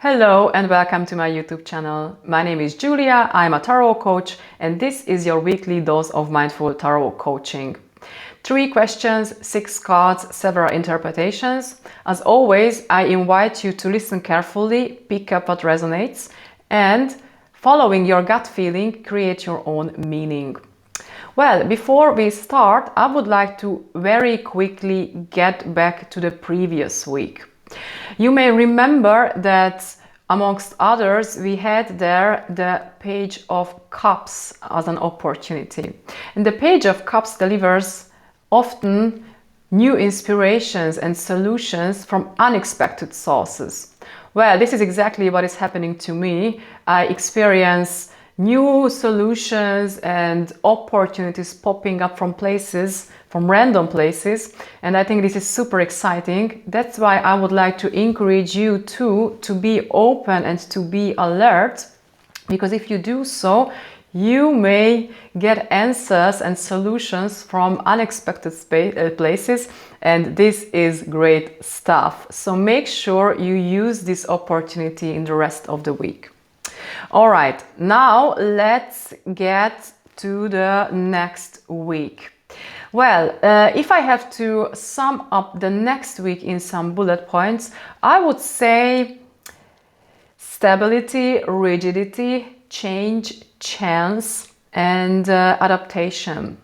Hello and welcome to my YouTube channel. My name is Julia, I'm a tarot coach, and this is your weekly dose of mindful tarot coaching. 3 questions, 6 cards, several interpretations. As always, I invite you to listen carefully, pick up what resonates, and following your gut feeling, create your own meaning. Well, before we start, I would like to very quickly get back to the previous week. You may remember that amongst others, we had there the Page of Cups as an opportunity. And the Page of Cups delivers often new inspirations and solutions from unexpected sources. Well, this is exactly what is happening to me. I experience new solutions and opportunities popping up from places, from random places, and I think this is super exciting. That's why I would like to encourage you to be open and to be alert, because if you do so, you may get answers and solutions from unexpected places, and this is great stuff. So make sure you use this opportunity in the rest of the week. All right, now let's get to the next week. Well, if I have to sum up the next week in some bullet points, I would say stability, rigidity, change, chance, and adaptation.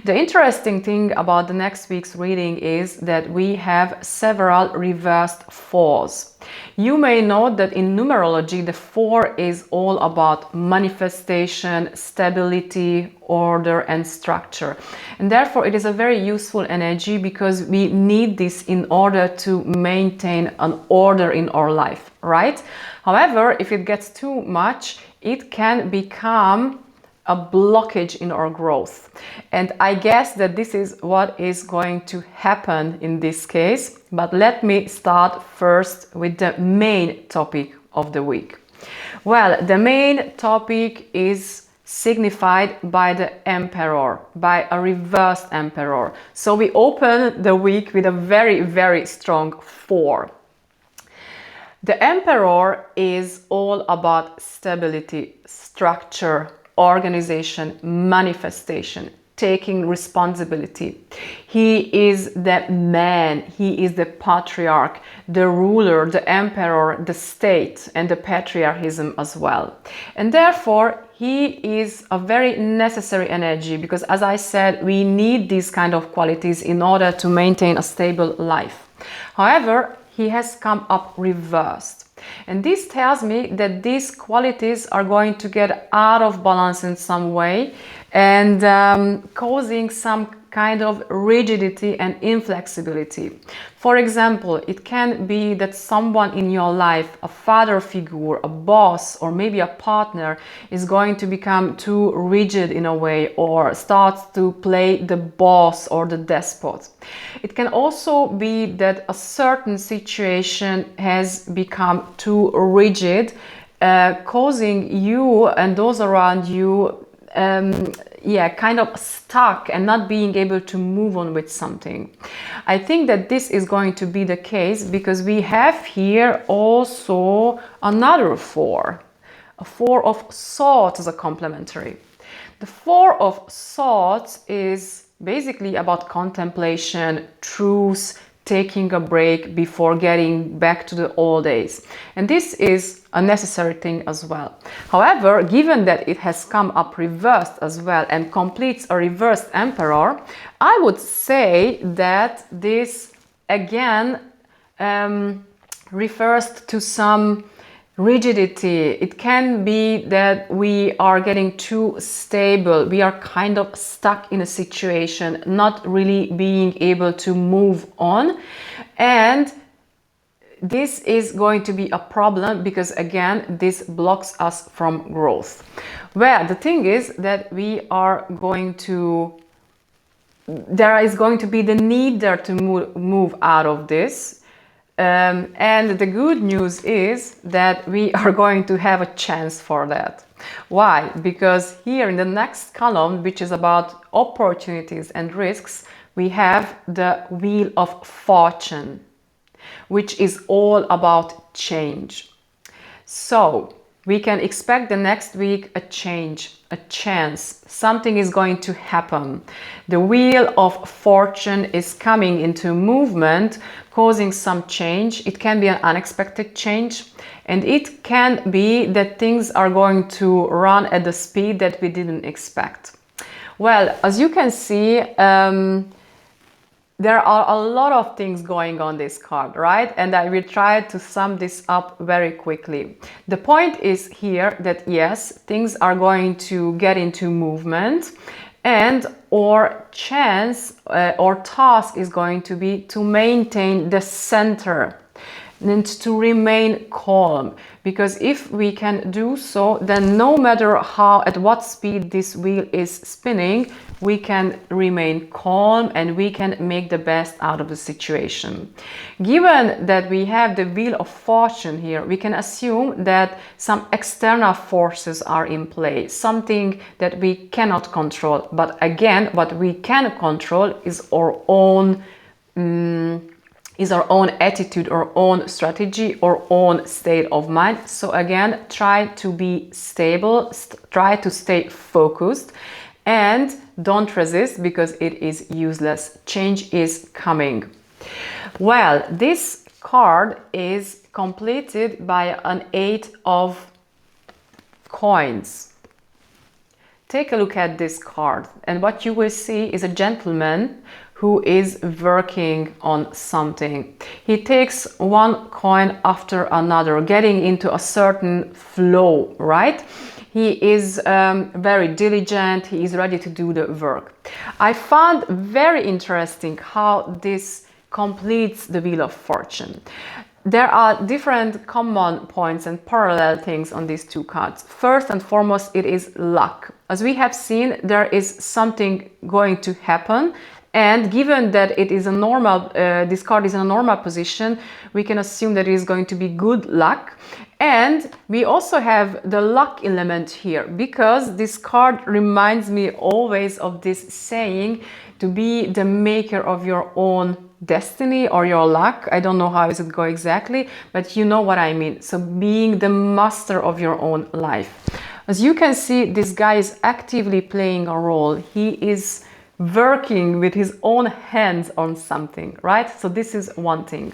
The interesting thing about the next week's reading is that we have several reversed 4s. You may know that in numerology, the 4 is all about manifestation, stability, order, and structure. And therefore, it is a very useful energy because we need this in order to maintain an order in our life, right? However, if it gets too much, it can become a blockage in our growth. And I guess that this is what is going to happen in this case. But let me start first with the main topic of the week. Well, the main topic is signified by the Emperor, by a reversed Emperor. So we open the week with a very, very strong 4. The Emperor is all about stability, structure, organization, manifestation, taking responsibility. He is the man, he is the patriarch, the ruler, the emperor, the state, and the patriarchism as well. And therefore, he is a very necessary energy because, as I said, we need these kind of qualities in order to maintain a stable life. However, he has come up reversed. And this tells me that these qualities are going to get out of balance in some way and causing some kind of rigidity and inflexibility. For example, it can be that someone in your life, a father figure, a boss, or maybe a partner, is going to become too rigid in a way or starts to play the boss or the despot. It can also be that a certain situation has become too rigid, causing you and those around you kind of stuck and not being able to move on with something. I think that this is going to be the case because we have here also another 4, a 4 of Swords as a complementary. The 4 of Swords is basically about contemplation, truth, taking a break before getting back to the old days. And this is a necessary thing as well. However, given that it has come up reversed as well and completes a reversed Emperor, I would say that this again refers to some rigidity. It can be that we are getting too stable. We are kind of stuck in a situation, not really being able to move on. And this is going to be a problem because, again, this blocks us from growth. Well, the thing is that there is going to be the need there to move out of this. And the good news is that we are going to have a chance for that. Why? Because here in the next column, which is about opportunities and risks, we have the Wheel of Fortune, which is all about change. So we can expect the next week a change, a chance. Something is going to happen. The wheel of fortune is coming into movement, causing some change. It can be an unexpected change, and it can be that things are going to run at the speed that we didn't expect. Well, as you can see, there are a lot of things going on this card, right? And I will try to sum this up very quickly. The point is here that yes, things are going to get into movement, and our chance or task is going to be to maintain the center and to remain calm, because if we can do so, then no matter how, at what speed this wheel is spinning, we can remain calm and we can make the best out of the situation. Given that we have the wheel of fortune here, we can assume that some external forces are in play, something that we cannot control. But again, what we can control is our own attitude, our own strategy, our own state of mind. So again, try to be stable, try to stay focused, and don't resist, because it is useless. Change is coming. Well, this card is completed by an 8 of coins. Take a look at this card, and what you will see is a gentleman who is working on something. He takes one coin after another, getting into a certain flow, right? He is very diligent, he is ready to do the work. I found very interesting how this completes the Wheel of Fortune. There are different common points and parallel things on these two cards. First and foremost, it is luck. As we have seen, there is something going to happen, and given that it is a normal, this card is in a normal position, we can assume that it is going to be good luck. And we also have the luck element here, because this card reminds me always of this saying, to be the maker of your own destiny or your luck. I don't know how does it go exactly, but you know what I mean. So being the master of your own life. As you can see, this guy is actively playing a role. He is working with his own hands on something, right? So this is one thing.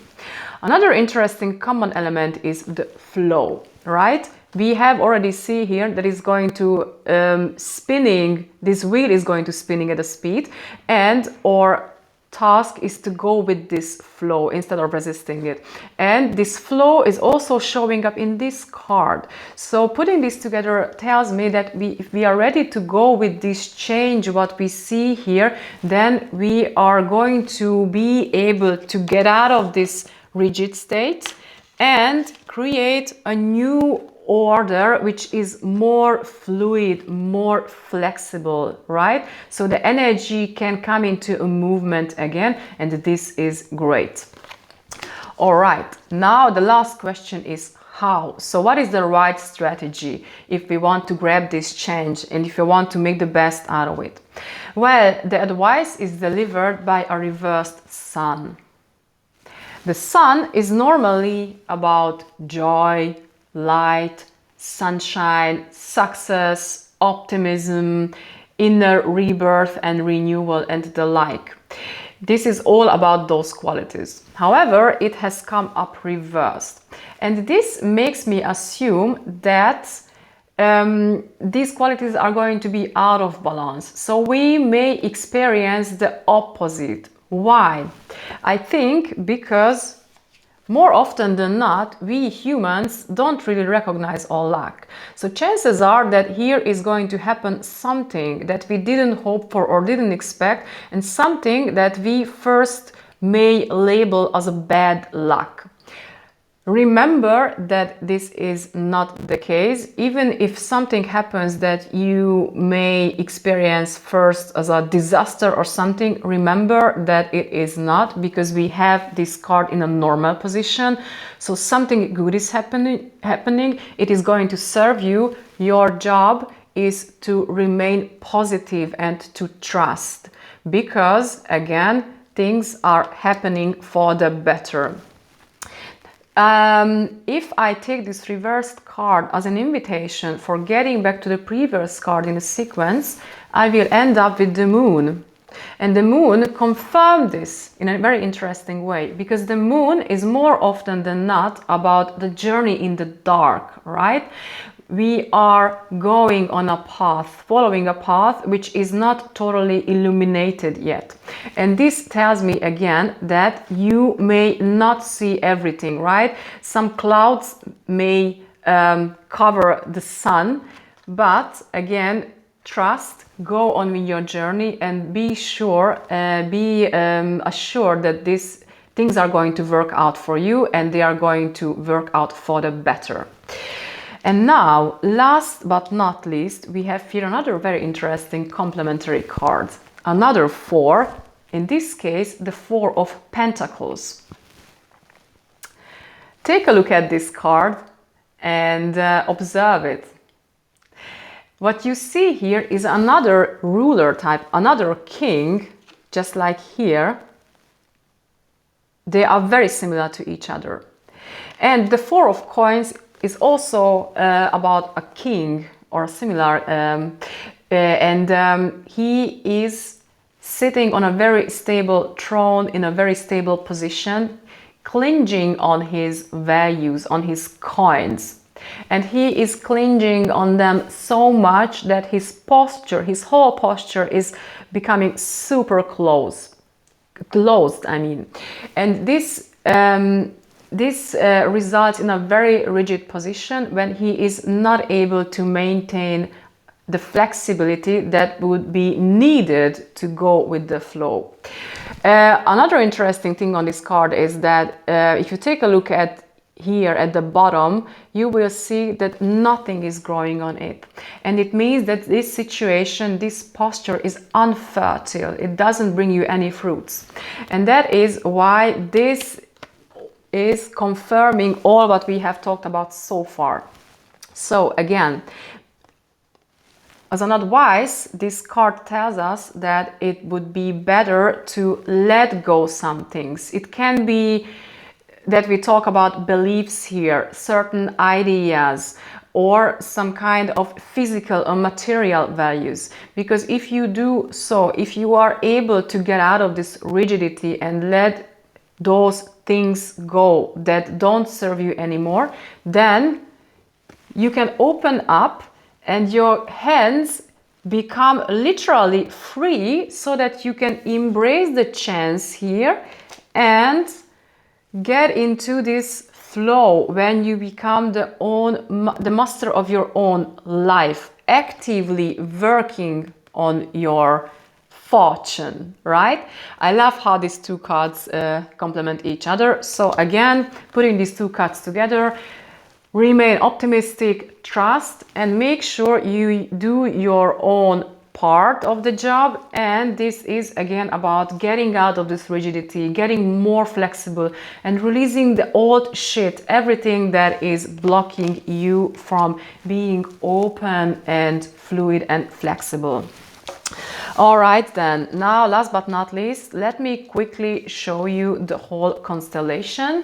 Another interesting common element is the flow, right? We have already see here that is going to spinning, this wheel is going to spinning at a speed, and our task is to go with this flow instead of resisting it. And this flow is also showing up in this card. So putting this together tells me that if we are ready to go with this change, what we see here, then we are going to be able to get out of this rigid state and create a new order which is more fluid, more flexible, right? So the energy can come into a movement again, and this is great. All right, now the last question is how? So what is the right strategy if we want to grab this change and if you want to make the best out of it? Well, the advice is delivered by a reversed sun. The sun is normally about joy, light, sunshine, success, optimism, inner rebirth and renewal, and the like. This is all about those qualities. However, it has come up reversed. And this makes me assume that these qualities are going to be out of balance. So we may experience the opposite. Why? I think because more often than not, we humans don't really recognize our luck. So chances are that here is going to happen something that we didn't hope for or didn't expect, and something that we first may label as a bad luck. Remember that this is not the case. Even if something happens that you may experience first as a disaster or something, remember that it is not, because we have this card in a normal position. So something good is happening. It is going to serve you. Your job is to remain positive and to trust, because again, things are happening for the better. If I take this reversed card as an invitation for getting back to the previous card in a sequence, I will end up with the Moon. And the Moon confirmed this in a very interesting way, because the Moon is more often than not about the journey in the dark, right? We are going on a path, following a path which is not totally illuminated yet. And this tells me again that you may not see everything, right? Some clouds may cover the sun, but again, trust, go on with your journey, and be sure, be assured that these things are going to work out for you, and they are going to work out for the better. And now, last but not least, we have here another very interesting complementary card. Another 4, in this case, the 4 of Pentacles. Take a look at this card and observe it. What you see here is another ruler type, another king, just like here. They are very similar to each other. And the 4 of Coins is also about a king or similar, he is sitting on a very stable throne in a very stable position, clinging on his values, on his coins. And he is clinging on them so much that his posture, his whole posture is becoming super closed, I mean. And this results in a very rigid position when he is not able to maintain the flexibility that would be needed to go with the flow. Another interesting thing on this card is that if you take a look at here at the bottom, you will see that nothing is growing on it. And it means that this situation, this posture is unfertile. It doesn't bring you any fruits. And that is why this is confirming all what we have talked about so far. So again, as an advice, this card tells us that it would be better to let go some things. It can be that we talk about beliefs here, certain ideas, or some kind of physical or material values. Because if you do so, if you are able to get out of this rigidity and let those things go that don't serve you anymore, then you can open up and your hands become literally free, so that you can embrace the chance here and get into this flow when you become the master of your own life, actively working on your fortune, right? I love how these two cards complement each other. So again, putting these two cards together, remain optimistic, trust, and make sure you do your own part of the job. And this is again about getting out of this rigidity, getting more flexible, and releasing the old shit, everything that is blocking you from being open and fluid and flexible. All right, then, now last but not least, let me quickly show you the whole constellation.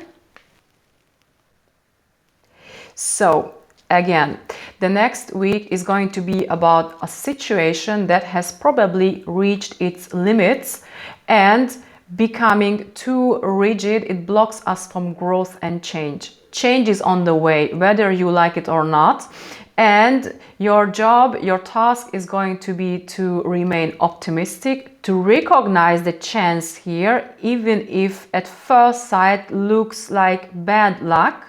So again, the next week is going to be about a situation that has probably reached its limits and becoming too rigid. It blocks us from growth and change. Change is on the way, whether you like it or not. And your job, your task is going to be to remain optimistic, to recognize the chance here, even if at first sight looks like bad luck,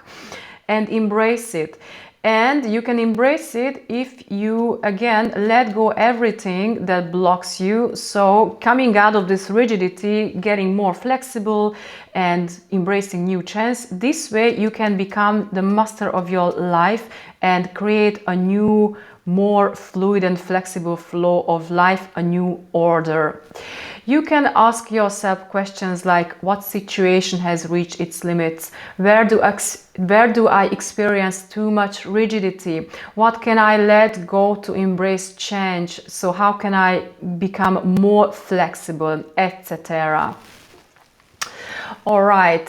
and embrace it. And you can embrace it if you, again, let go everything that blocks you. So coming out of this rigidity, getting more flexible and embracing new chance. This way you can become the master of your life and create a new, more fluid and flexible flow of life, a new order. You can ask yourself questions like, what situation has reached its limits? Where do I experience too much rigidity? What can I let go to embrace change? So how can I become more flexible, etc.? All right,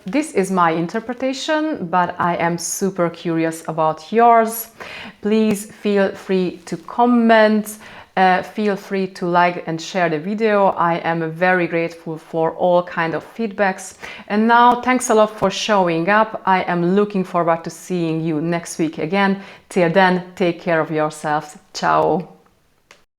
this is my interpretation, but I am super curious about yours. Please feel free to comment. Feel free to like and share the video. I am very grateful for all kind of feedbacks. And now, thanks a lot for showing up. I am looking forward to seeing you next week again. Till then, take care of yourselves. Ciao.